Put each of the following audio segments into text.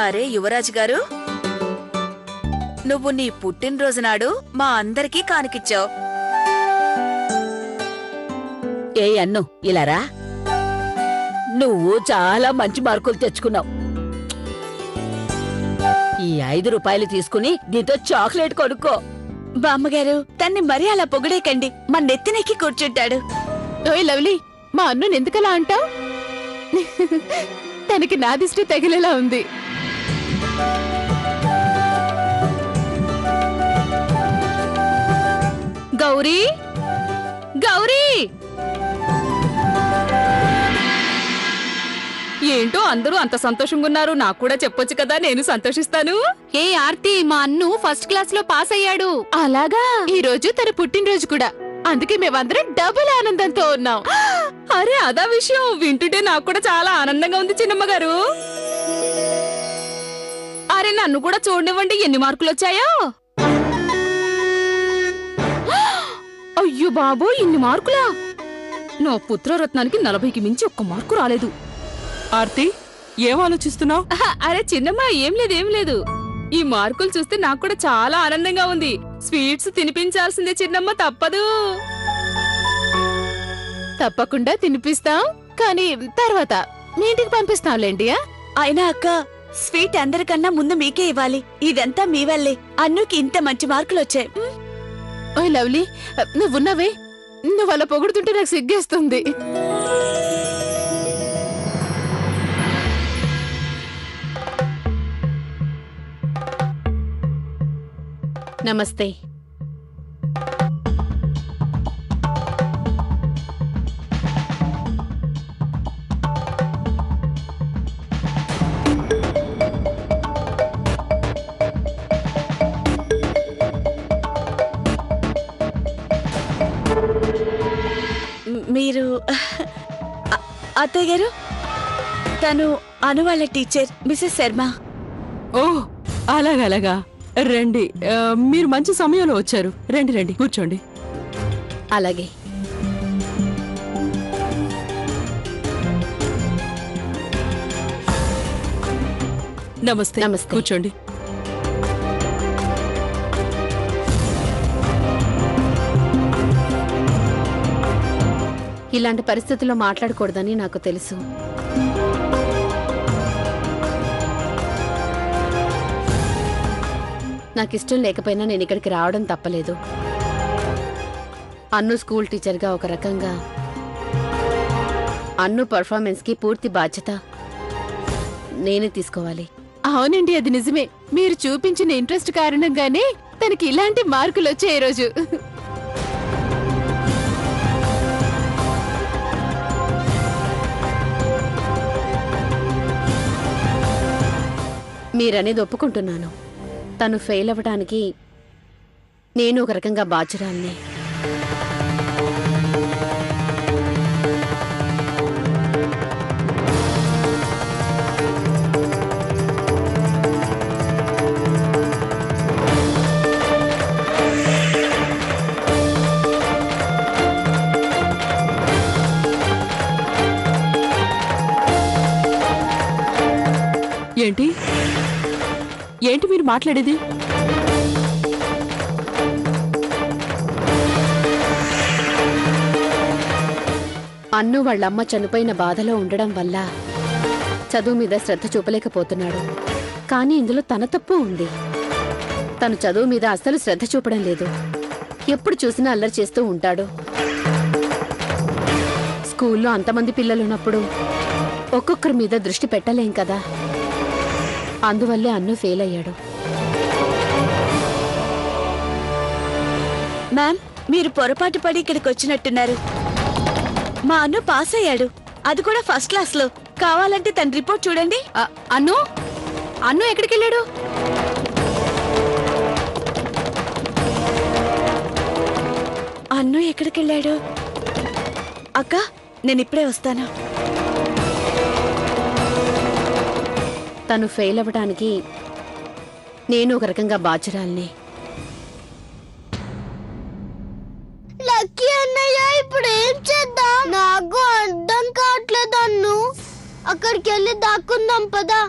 అరే యువరాజ్ గారు, నువ్వు నీ పుట్టినరోజు నాడు మా అందరికీ కానుకిచ్చావు. ఏ అన్ను ఇలారా, నువ్వు చాలా మంచి మార్కులు తెచ్చుకున్నావు. ఈ 5 రూపాయలు తీసుకుని దీంతో చాక్లెట్ కొనుక్కో. బామ్మగారు, తన్ని మరీ అలా పొగిడేకండి, మా నెత్తినెక్కి కూర్చుంటాడు. ఓయ్ లవ్లీ, మా అన్ను ఎందుకలా అంటావు? తనకి నా దిష్టి తగిలేలా ఉంది. గౌరీ, గౌరీ, ఏంటో అందరూ అంత సంతోషంగా ఉన్నారు. నాకు కూడా చెప్పొచ్చు కదా, నేను సంతోషిస్తాను. ఏ ఆర్తి, మా అన్ను ఫస్ట్ క్లాస్ లో పాస్ అయ్యాడు. అలాగా? ఈ రోజు తన పుట్టినరోజు కూడా, అందుకే మేమందరం డబుల్ ఆనందంతో ఉన్నాం. అరే అదా విషయం, వింటుంటే నాకు కూడా చాలా ఆనందంగా ఉంది చిన్నమ్మ గారు. అరే నన్ను కూడా చూడనివ్వండి, ఎన్ని మార్కులు వచ్చాయో. అయ్యో బాబు, ఇన్ని మార్కులా? నా పుత్రరత్నానికి 40కి మించి ఒక్క మార్కు రాలేదు. ఆర్తి, ఏం ఆలోచిస్తున్నావు? అరే చిన్నమ్మ, ఏం లేదు. ఈ మార్కులు చూస్తే నాకు కూడా చాలా ఆనందంగా ఉంది. స్వీట్స్ తినిపించాల్సిందే చిన్నమ్మ, తప్పదు. తప్పకుండా తినిపిస్తాం, కానీ తర్వాత మీ ఇంటికి పంపిస్తాంలేండి. అయినా అక్క, స్వీట్ అందరికన్నా ముందు మీకే ఇవ్వాలి. ఇదంతా మీ వల్లే అన్నుకి ఇంత మంచి మార్కులు వచ్చాయి. ఓయ్ లవ్లీ, నువ్వున్నావే, నువ్వు అలా పొగుడుతుంటే నాకు సిగ్గేస్తుంది. నమస్తే. మీరు అత్తయ్య గారు, తను అను వాళ్ళ టీచర్ మిసెస్ శర్మ. ఓ అలాగా రండి. మీరు మంచి సమయంలో వచ్చారు. రండి కూర్చోండి. అలాగే. నమస్తే. కూర్చోండి. ఇలాంటి పరిస్థితుల్లో మాట్లాడకూడదని నాకు తెలుసు. నాకిష్టం లేకపోయినా నేను ఇక్కడికి రావడం తప్పలేదు. అన్ను స్కూల్ టీచర్గా ఒక రకంగా అన్ను పర్ఫార్మెన్స్కి పూర్తి బాధ్యత నేనే తీసుకోవాలి. అవునండి, అది నిజమే. మీరు చూపించిన ఇంట్రెస్ట్ కారణంగానే తనకి ఇలాంటి మార్కులు వచ్చాయి ఈరోజు. మీరనేది ఒప్పుకుంటున్నాను. తను ఫెయిల్ అవ్వడానికి నేను ఒక రకంగా బాధ్యురాల్ని. ఏంటి మీరు మాట్లాడేది? అన్ను వాళ్ళమ్మ చనిపోయిన బాధలో ఉండడం వల్ల చదువు మీద శ్రద్ధ చూపలేకపోతున్నాడు. కానీ ఇందులో తన తప్పు ఉంది. తను చదువు మీద అస్సలు శ్రద్ధ చూపడం లేదు. ఎప్పుడు చూసినా అల్లరి చేస్తూ ఉంటాడు. స్కూల్లో అంతమంది పిల్లలున్నప్పుడు ఒక్కొక్కరి మీద దృష్టి పెట్టలేం కదా. అందువల్లే అన్ను ఫెయిల్ అయ్యాడు. మ్యామ్, మీరు పొరపాటు పడి ఇక్కడికి వచ్చినట్టున్నారు. మా అన్ను పాస్ అయ్యాడు, అది కూడా ఫస్ట్ క్లాస్ లో. కావాలంటే తన రిపోర్ట్ చూడండి. అన్ను అన్ను ఎక్కడికి వెళ్ళాడు? అన్ను ఎక్కడికి వెళ్ళాడు? అక్క, నేను ఇప్పుడే వస్తాను. తను ఫెయిల్ అవ్వడానికి నేను ఒక రకంగా బాధ్యురాల్ని. లక్కీ అన్నయ్య, ఇప్పుడు ఏం చేద్దాం? నాకు అర్థం కావట్లేదు. అన్ను, అక్కడికి వెళ్ళి దాక్కుందాం పదా.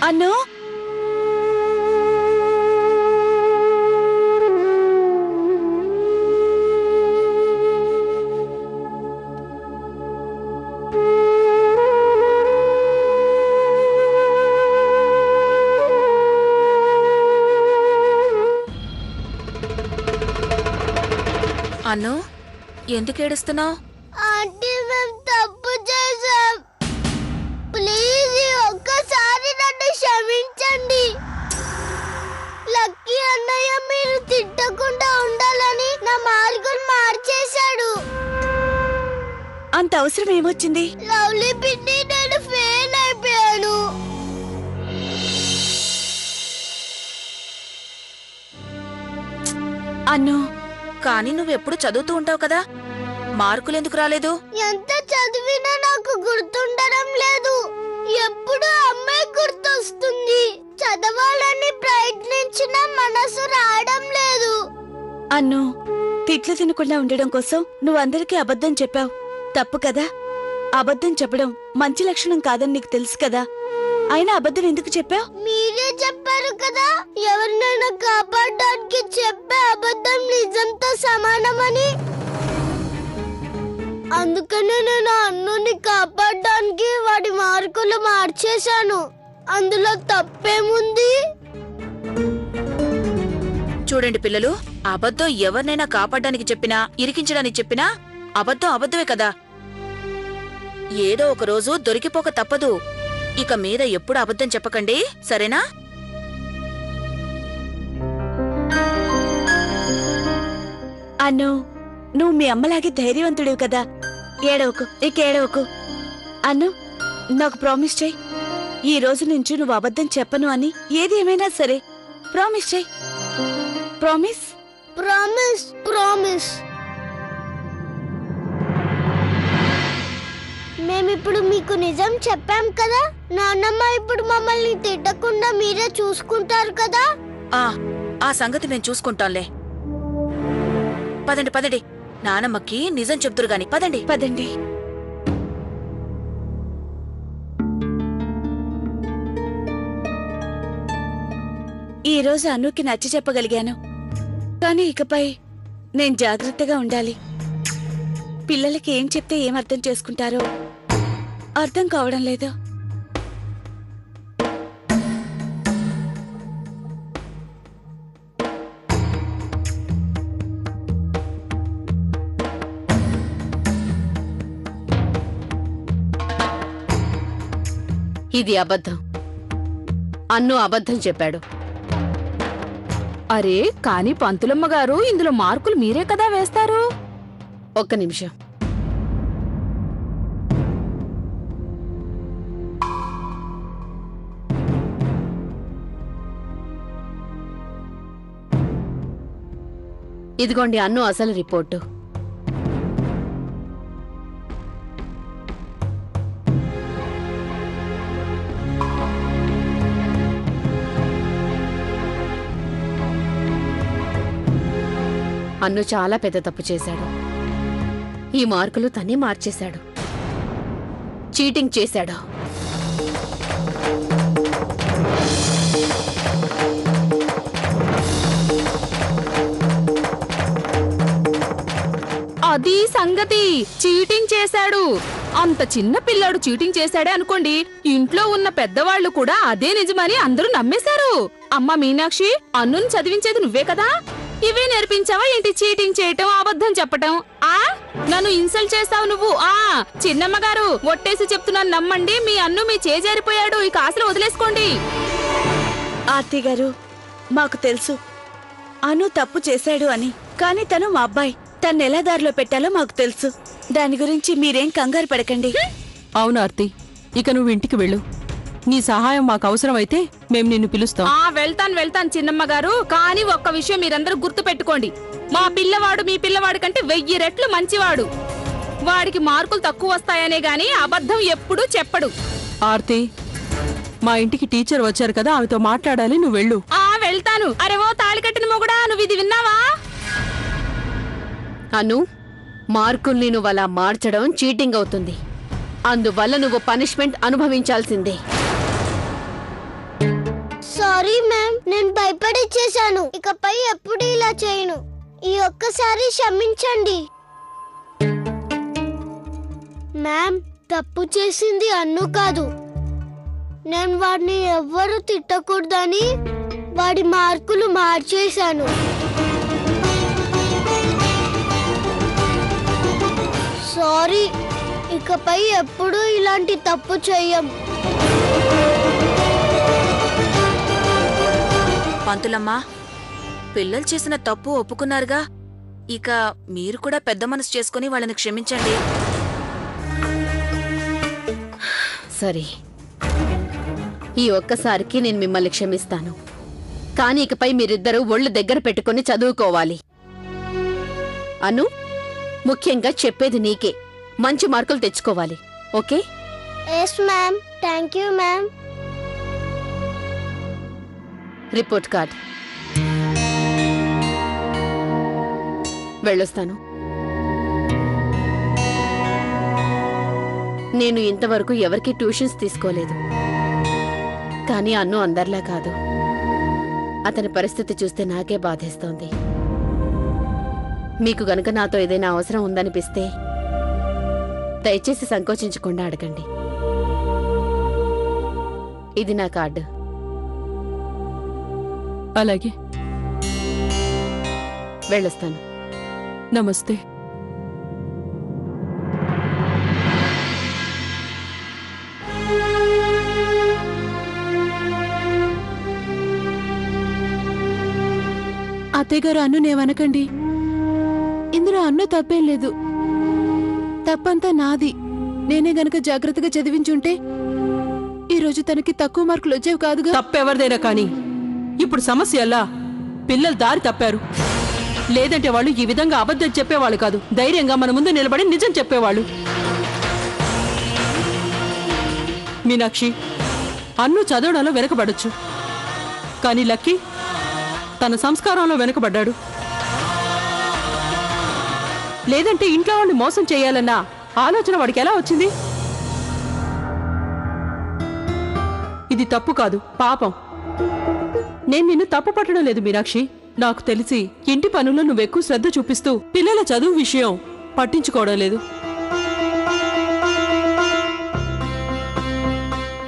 అన్ను అన్ను ఎందుకు ఏడుస్తున్నావు? ఆంటీ మేము తప్పు చేసాం. ప్లీజ్ ఒక్కసారి నన్ను క్షమించండి. లక్కీ అన్నయ్య మీరు తిట్టకుండా ఉండాలని నా మార్కులు మార్చేశాడు. అంత అవసరం ఏమొచ్చింది? లవ్లీ పిన్ని నేను ఫెయిల్ అయిపోయాను. అన్ను కానీ నువ్వెప్పుడు చదువుతూ ఉంటావు కదా, మార్కులు ఎందుకు రాలేదు? ఎంత చదివినా నాకు గుర్తుండడం లేదు. ఎప్పుడు అమ్మాయి గుర్తొస్తుంది. చదవాలని ప్రయత్నించిన మనసు రావడం లేదు. అన్ను తిట్లు తినకుండా ఉండడం కోసం నువ్వందరికీ అబద్ధం చెప్పావు. తప్పు కదా. అబద్ధం చెప్పడం మంచి లక్షణం కాదని నీకు తెలుసు కదా. అయినా అబద్ధం ఎందుకు చెప్పావు? మీరే చెప్పారు కదా, ఎవరినైనా కాపాడడానికి చెప్పే అబద్ధం నిజంతో సమానమని. అందుకనే నేను అన్నుని కాపాడడానికి వాడి మార్కులు మార్చేశాను. అందులో తప్పేముంది? చూడండి పిల్లలు, అబద్ధం ఎవరినైనా కాపాడడానికి చెప్పినా ఇరికించడానికి చెప్పినా అబద్ధం అబద్ధమే కదా. ఏదో ఒక రోజు దొరికిపోక తప్పదు. ఇక మీద ఎప్పుడు అబద్ధం చెప్పకండి, సరేనా? అన్ను నువ్వు మీ అమ్మలాగే ధైర్యవంతుడివి కదా. ఏడవకు, ఇక ఏడవకు. అన్ను నాకు ప్రామిస్ చెయ్యి. ఈ రోజు నుంచి నువ్వు అబద్ధం చెప్పను అని. ఏది ఏమైనా సరే ప్రామిస్ చెయ్యి. ప్రామిస్. Promise promise. మేమిప్పుడు మీకు నిజం చెప్పాం కదా. నాన్నమ్మ ఇప్పుడు మమ్మల్ని తిట్టకుండా మీరే చూసుకుంటారు కదా. ఆ సంగతి మేము చూసుకుంటాంలే. పదండి పదండి, నానమ్మకి నిజం చెప్తురు గాని. పదండి పదండి. ఈ రోజు అన్నుకి నచ్చ చెప్పగలిగాను. కానీ ఇకపై నేను జాగ్రత్తగా ఉండాలి. పిల్లలకి ఏం చెప్తే ఏం అర్థం చేసుకుంటారో అర్థం కావడం లేదు. ఇది అబద్ధం. అన్ను అబద్ధం చెప్పాడు. అరే కానీ పంతులమ్మ గారు, ఇందులో మార్కులు మీరే కదా వేస్తారు. ఒక్క నిమిషం. ఇదిగోండి అన్ను అసలు రిపోర్టు. అన్ను చాలా పెద్ద తప్పు చేశాడు. ఈ మార్కులు తనే మార్చేశాడు. చీటింగ్ చేశాడు. అది సంగతి. చీటింగ్ చేశాడు. అంత చిన్న పిల్లాడు చీటింగ్ చేశాడే అనుకోండి, ఇంట్లో ఉన్న పెద్దవాళ్లు కూడా అదే నిజమని అందరూ నమ్మేశారు. అమ్మ మీనాక్షి, అన్నుని చదివించేది నువ్వే కదా. ఇవే నేర్పించావా ఏంటి చీటింగ్ చేయటం, అబద్ధం చెప్పటం? నన్ను ఇన్సల్ట్ చేస్తావు నువ్వు. చిన్నమ్మ గారు, ఒట్టేసి చెప్తున్నాను, నమ్మండి, మీ అన్ను మీ చేజారిపోయాడు. ఇక ఆశలు వదిలేసుకోండి. ఆర్తి గారు, మాకు తెలుసు అను తప్పు చేశాడు అని. కానీ తను మా అబ్బాయి. తను ఎలా దారిలో పెట్టాలో మాకు తెలుసు. దాని గురించి మీరేం కంగారు పడకండి. అవును ఆర్తి, ఇక నువ్వు ఇంటికి వెళ్ళు. నీ సహాయం మాకు అవసరమైతే మేం నిన్ను పిలుస్తాం. వెళ్తాను చిన్నమ్మ గారు. కానీ ఒక్క విషయం మీరందరూ గుర్తు పెట్టుకోండి. మా పిల్లవాడు మీ పిల్లవాడి కంటే 1000 రెట్లు మంచివాడు. వాడికి మార్కులు తక్కువ వస్తాయనే గాని అబద్ధం ఎప్పుడూ చెప్పడు. ఆర్తి, మా ఇంటికి టీచర్ వచ్చారు కదా, ఆమెతో మాట్లాడాలి. నువ్వు వెళ్ళు. వెళ్తాను. అరే ఓ తాళి కట్టిన మొగుడా, నువ్వు ఇది విన్నావా? అను, మార్కుల్ని నువ్వు అలా మార్చడం చీటింగ్ అవుతుంది. అందువల్ల నువ్వు పనిష్మెంట్ అనుభవించాల్సిందే. సారీ మ్యామ్, నేను భయపడి చేశాను. ఇకపై ఎప్పుడు ఇలా చేయను. ఈ ఒక్కసారి క్షమించండి. మ్యామ్, తప్పు చేసింది అన్ను కాదు. నేను వాడిని ఎవ్వరూ తిట్టకూడదని వాడి మార్కులు మార్చేశాను. సారీ, ఇకపై ఎప్పుడూ ఇలాంటి తప్పు చెయ్యం. పంతులమ్మా, పిల్లలు చేసిన తప్పు ఒప్పుకున్నారుగా, ఇక మీరు కూడా పెద్ద మనసు చేసుకుని వాళ్ళని క్షమించండి. సరే, ఈ ఒక్కసారికి నేను మిమ్మల్ని క్షమిస్తాను. కానీ ఇకపై మీరిద్దరూ ఒళ్ళు దగ్గర పెట్టుకుని చదువుకోవాలి. అను, ముఖ్యంగా చెప్పేది నీకే. మంచి మార్కులు తెచ్చుకోవాలి, okay? Yes ma'am, thank you ma'am. Report card. వెళ్ళొస్తాను. నేను ఇంతవరకు ఎవరికి ట్యూషన్స్ తీసుకోలేదు. కానీ అన్ను అందర్లా కాదు. అతని పరిస్థితి చూస్తే నాకే బాధేస్తోంది. మీకు గనుక నాతో ఏదైనా అవసరం ఉందనిపిస్తే దయచేసి సంకోచించకుండా అడగండి. ఇది నా కార్డు. అలాగే. వెళ్ళొస్తాను. నమస్తే. అత్తయ్య గారు, అన్నునేమనకండి. ఇందులో అన్ను తప్పేం లేదు. తప్పంతా నాది. నేనే గనక జాగ్రత్తగా చదివించుంటే ఈరోజు తనకి తక్కువ మార్కులు వచ్చేవి కాదుగా. తప్పెవరిదైనా కానీ ఇప్పుడు సమస్య ఎలా? పిల్లలు దారి తప్పారు. లేదంటే వాళ్ళు ఈ విధంగా అబద్ధం చెప్పేవాళ్ళు కాదు. ధైర్యంగా మన ముందు నిలబడి నిజం చెప్పేవాళ్ళు. మీనాక్షి, అన్ను చదవడంలో వెనకబడొచ్చు, కానీ లక్కీ తన సంస్కారంలో వెనకబడ్డాడు. లేదంటే ఇంట్లో వాడిని మోసం చేయాలన్న ఆలోచన వాడికి ఎలా వచ్చింది? ఇది తప్పు కాదు, పాపం. నేను నిన్ను తప్పు పట్టడం లేదు మీనాక్షి. నాకు తెలిసి ఇంటి పనుల్లో నువ్వెక్కువ శ్రద్ధ చూపిస్తూ పిల్లల చదువు విషయం పట్టించుకోవడం లేదు.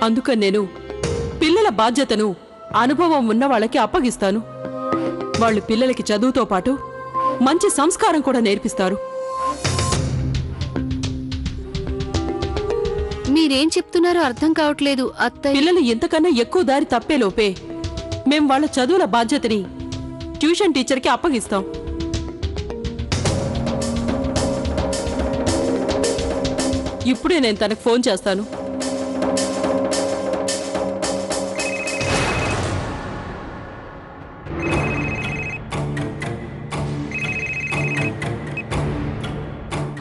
అందుకని నేను పిల్లల బాధ్యతను అనుభవం ఉన్న వాళ్ళకి అప్పగిస్తాను. వాళ్ళు పిల్లలకి చదువుతో పాటు మంచి సంస్కారం కూడా నేర్పిస్తారు. మీరేం చెప్తున్నారో అర్థం కావట్లేదు అత్తయ్య. పిల్లలు ఎంతకన్నా ఎక్కువ దారి తప్పేలోపే మేం వాళ్ళ చదువుల బాధ్యతని ట్యూషన్ టీచర్కి అప్పగిస్తాం. ఇప్పుడే నేను తనకు ఫోన్ చేస్తాను.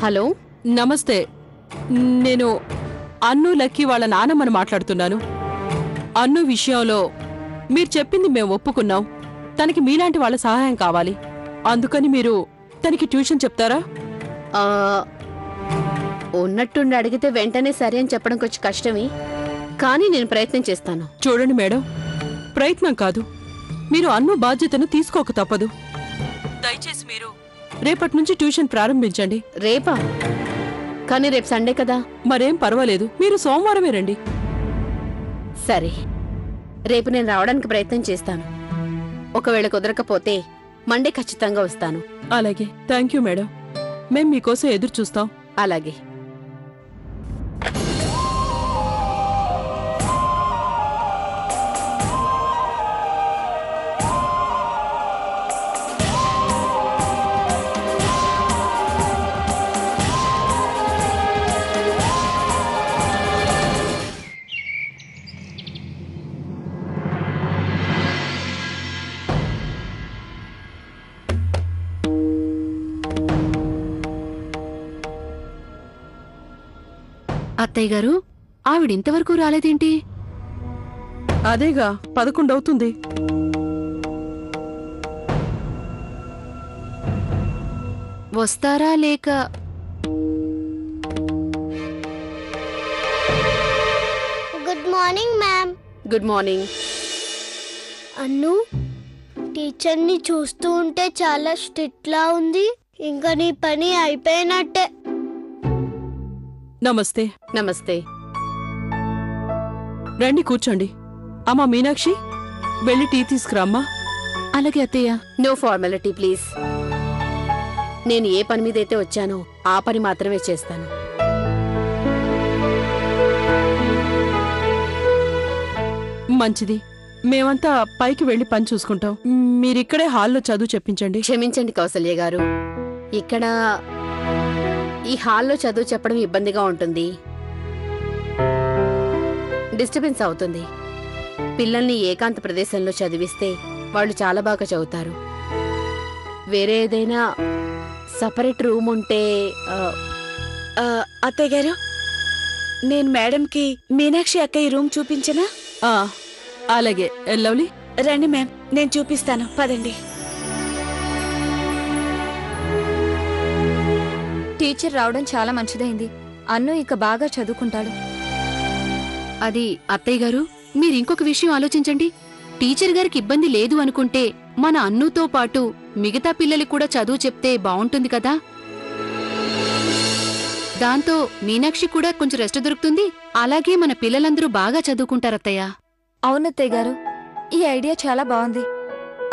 హలో, నమస్తే. నేను అన్ను లక్కీ వాళ్ళ నానమ్మని మాట్లాడుతున్నాను. అన్ను విషయంలో మీరు చెప్పింది మేము ఒప్పుకున్నాం. తనకి మీలాంటి వాళ్ళ సహాయం కావాలి. అందుకని మీరు తనకి ట్యూషన్ చెప్తారా? ఉన్నట్టుండి అడిగితే వెంటనే సరే అని చెప్పడం కొంచెం కష్టమే, కానీ నేను ప్రయత్నం చేస్తాను. చూడండి మేడం, ప్రయత్నం కాదు, మీరు అన్ను బాధ్యతను తీసుకోక తప్పదు. దయచేసి మీరు రేపటి నుంచి ట్యూషన్ ప్రారంభించండి. రేపా? కానీ రేపు సండే కదా. మరేం పర్వాలేదు, మీరు సోమవారమే రండి. సరే, రేపు నేను రావడానికి ప్రయత్నం చేస్తాను. ఒకవేళ కుదరకపోతే మండే ఖచ్చితంగా వస్తాను. అలాగే. Thank you madam. మేం మీకోసం ఎదురు చూస్తాం. అలాగే. అత్తయ్య గారు, ఆవిడింతవరకు రాలేదేంటి? అదేగా 11 అవుతుంది. వస్తారా లేక? Good morning ma'am. Good morning. అన్ను టీచర్ని చూస్తూ ఉంటే చాలా స్ట్రిక్ట్ లా ఉంది. ఇంకా నీ పని అయిపోయినట్టే. నమస్తే. నమస్తే. రండి కూర్చోండి. అమ్మా మీనాక్షి, వెళ్ళి టీ తీసుకురామ్మా. అలాగే అత్తయ్య. No formality please. నేను ఏ పని మీదైతే వచ్చానో ఆ పని మాత్రమే చేస్తాను. మంచిది. మేమంతా పైకి వెళ్ళి పని చూసుకుంటాం. మీరిక్కడే హాల్లో చదువు చెప్పించండి. క్షమించండి కౌసల్య గారు, ఇక్కడ ఈ హాల్లో చదువు చెప్పడం ఇబ్బందిగా ఉంటుంది, డిస్టర్బెన్స్ అవుతుంది. పిల్లల్ని ఏకాంత ప్రదేశంలో చదివిస్తే వాళ్ళు చాలా బాగా చదువుతారు. వేరే ఏదైనా సపరేట్ రూమ్ ఉంటే అత్తయ్య గారు, నేను మేడంకి మీనాక్షి అక్క ఈ రూమ్ చూపించనా? ఆ, అలాగే. లవ్లీ, రండి మ్యామ్, నేను చూపిస్తాను. పదండి. టీచర్ రావడం చాలా మంచిదైంది. అన్ను ఇక బాగా చదువుకుంటాడు. అది అత్తయ్య గారు, మీరు ఇంకొక విషయం ఆలోచించండి. టీచర్ గారికి ఇబ్బంది లేదు అనుకుంటే మన అన్నుతో పాటు మిగతా పిల్లలకి కూడా చదువు చెప్తే బావుంటుంది కదా. దాంతో మీనాక్షి కూడా కొంచెం రెస్ట్ దొరుకుతుంది. అలాగే మన పిల్లలందరూ బాగా చదువుకుంటారత్తయ్య. అవునత్తయ్య గారు, ఈ ఐడియా చాలా బాగుంది.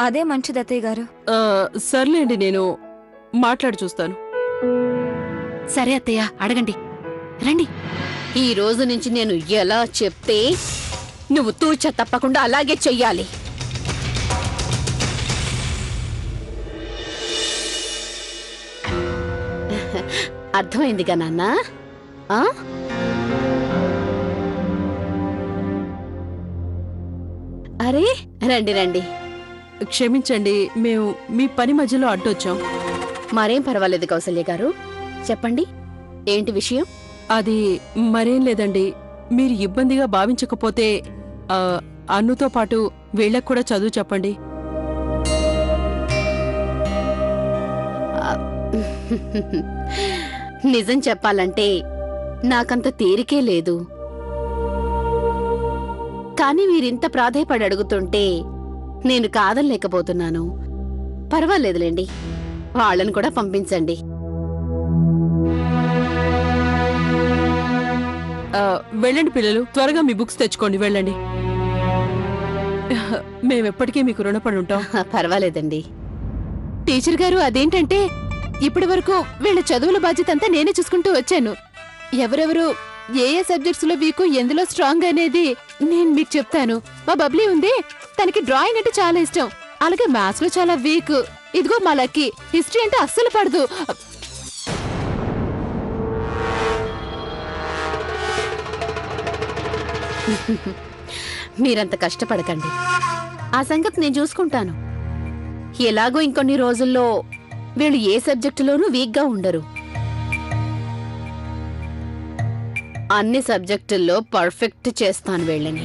అదే మంచిది అత్తయ్య గారు. సర్లేండి, నేను మాట్లాడి చూస్తాను. సరే అత్తయ్య, అడగండి. రండి. ఈ రోజు నుంచి నేను ఎలా చెప్తే నువ్వు తూచ తప్పకుండా అలాగే చెయ్యాలి. అర్థమైందిగా నాన్న? ఆ? అరే రండి రండి. క్షమించండి, మేము మీ పని మధ్యలో అడ్డొచ్చాం. మరేం పర్వాలేదు కౌసల్య గారు, చెప్పండి ఏంటి విషయం? అది మరేం లేదండి. మీరు ఇబ్బందిగా భావించకపోతే అన్నుతో పాటు వీళ్ళకు కూడా చదువు చెప్పండి. నిజం చెప్పాలంటే నాకంత తీరికే లేదు. కానీ మీరింత ప్రాధేయపడి అడుగుతుంటే నేను కాదనలేకపోతున్నాను. పర్వాలేదులేండి, వాళ్ళని కూడా పంపించండి. వెళ్ళండి పిల్లలు, త్వరగా మీ బుక్స్ తెచ్చుకోండి. వెళ్ళండి. మేమెప్పటికీ మీకు రుణపడి ఉంటాం. పర్వాలేదండి. టీచర్ గారు, అదేంటంటే ఇప్పటి వరకు వీళ్ళ చదువుల బాధ్యత అంతా నేనే చూసుకుంటూ వచ్చాను. ఎవరెవరు ఏ ఏ సబ్జెక్ట్స్ లో వీకు, ఎందులో స్ట్రాంగ్ అనేది నేను మీకు చెప్తాను. మా బబ్లీ ఉంది, తనకి డ్రాయింగ్ అంటే చాలా ఇష్టం. అలాగే మ్యాథ్స్ లో చాలా వీక్. ఇదిగో మా లక్కీ హిస్టరీ అంటే అస్సలు పడదు. మీరంత కష్టపడకండి, ఆ సంగతి నేను చూసుకుంటాను. ఎలాగో ఇంకొన్ని రోజుల్లో వీళ్ళు ఏ సబ్జెక్టులోనూ వీక్గా ఉండరు. అన్ని సబ్జెక్టుల్లో పర్ఫెక్ట్ చేస్తాను వీళ్ళని.